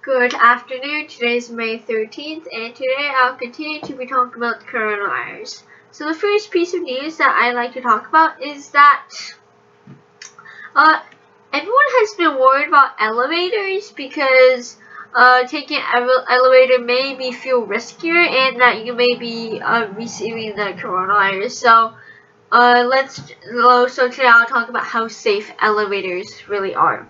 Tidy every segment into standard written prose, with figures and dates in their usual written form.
Good afternoon. Today is May 13th, and today I'll continue to be talking about the coronavirus. So the first piece of news that I'd like to talk about is that everyone has been worried about elevators because taking an elevator may feel riskier and that you may be receiving the coronavirus. So today I'll talk about how safe elevators really are.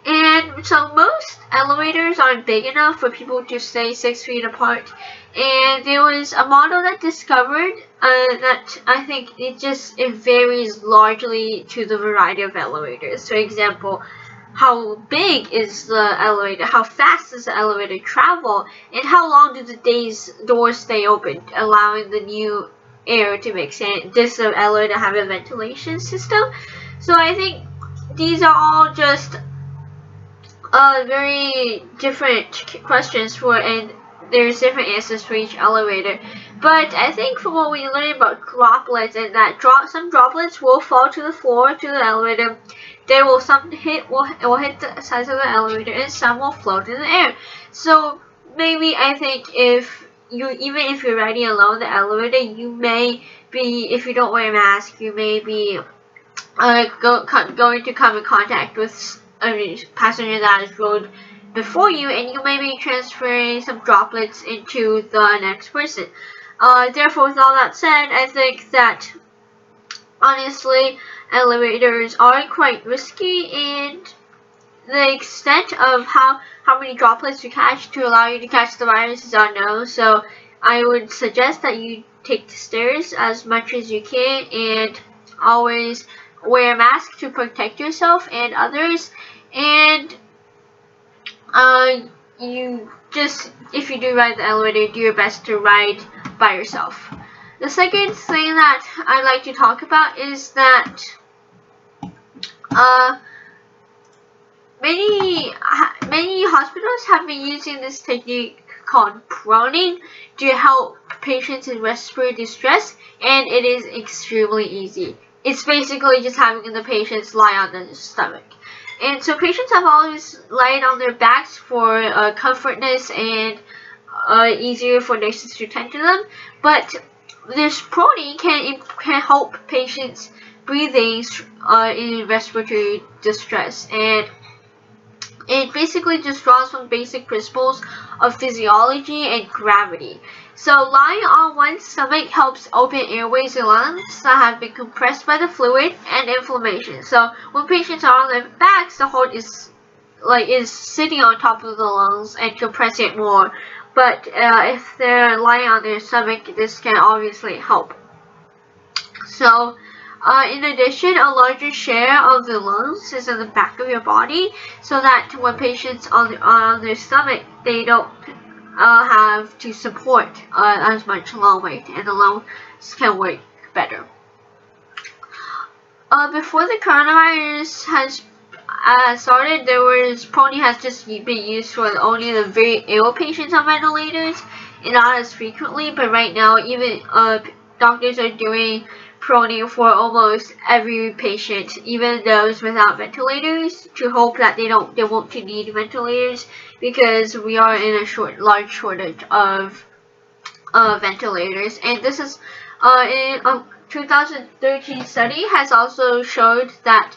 And so most elevators aren't big enough for people to stay 6 feet apart. And there was a model that discovered that I think it varies largely to the variety of elevators. For example, how big is the elevator, how fast does the elevator travel, and how long do the doors stay open, allowing the new air to mix in. Does the elevator have a ventilation system? So I think these are all just very different questions and there's different answers for each elevator. But I think from what we learned about droplets and that some droplets will fall to the floor to the elevator. They will hit the sides of the elevator and some will float in the air. So maybe I think even if you're riding alone the elevator, you may be, if you don't wear a mask, you may be going to come in contact with passenger that is rode before you, and you may be transferring some droplets into the next person. Therefore, with all that said, I think that honestly elevators are quite risky, and the extent of how many droplets you catch to allow you to catch the virus is unknown. So I would suggest that you take the stairs as much as you can and always wear a mask to protect yourself and others. And if you do ride the elevator, do your best to ride by yourself. The second thing that I'd like to talk about is that many hospitals have been using this technique called proning to help patients in respiratory distress, and it is extremely easy. It's basically just having the patients lie on their stomach. And so patients have always laid on their backs for comfortness and easier for nurses to tend to them. But this proning can help patients breathing in respiratory distress. And it basically just draws from basic principles of physiology and gravity. So lying on one's stomach helps open airways and lungs that have been compressed by the fluid and inflammation. So when patients are on their backs, the heart is sitting on top of the lungs and compressing it more. But if they're lying on their stomach, this can obviously help. So in addition, a larger share of the lungs is in the back of your body, so that when patients are on their stomach, they don't have to support as much lung weight, and the lungs can work better. Before the coronavirus has started, proning has just been used for only the very ill patients on ventilators, and not as frequently. But right now, even doctors are doing proning for almost every patient, even those without ventilators, to hope that they won't need ventilators, because we are in a large shortage of ventilators. And this is in a 2013 study has also showed that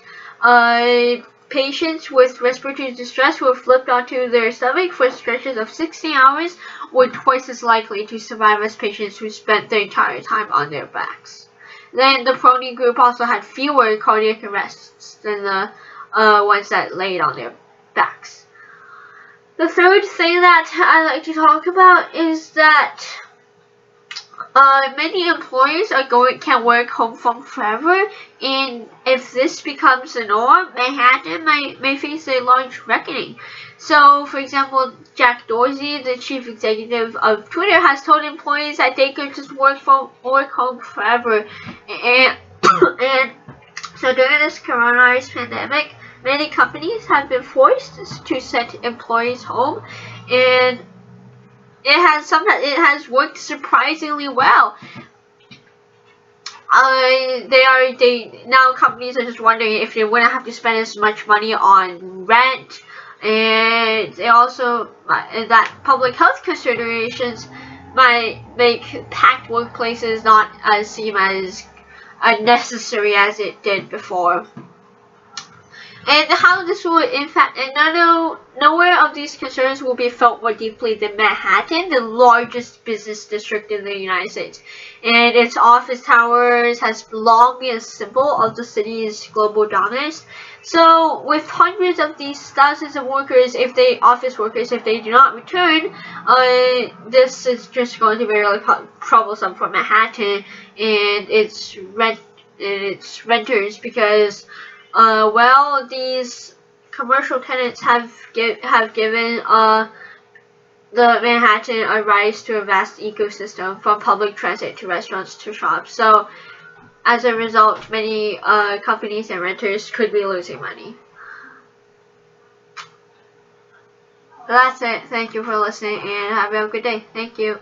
patients with respiratory distress who were flipped onto their stomach for stretches of 16 hours were twice as likely to survive as patients who spent their entire time on their backs. Then the proning group also had fewer cardiac arrests than the ones that laid on their backs. The third thing that I like to talk about is that many employers can work home from forever, and if this becomes the norm, Manhattan may face a large reckoning. So, for example, Jack Dorsey, the chief executive of Twitter, has told employees that they could just work home forever. And so during this coronavirus pandemic, many companies have been forced to send employees home, and it has worked surprisingly well. Now companies are just wondering if they wouldn't have to spend as much money on rent And they also that public health considerations might make packed workplaces not as seem as unnecessary as it did before. And how this will impact, and nowhere of these concerns will be felt more deeply than Manhattan, the largest business district in the United States. And its office towers has long been a symbol of the city's global dominance. So with hundreds of these thousands of workers, office workers, if they do not return, this is just going to be really troublesome for Manhattan and its renters, because these commercial tenants have given the Manhattan a rise to a vast ecosystem, from public transit to restaurants to shops. So as a result, many companies and renters could be losing money. So that's it. Thank you for listening, and have a good day. Thank you.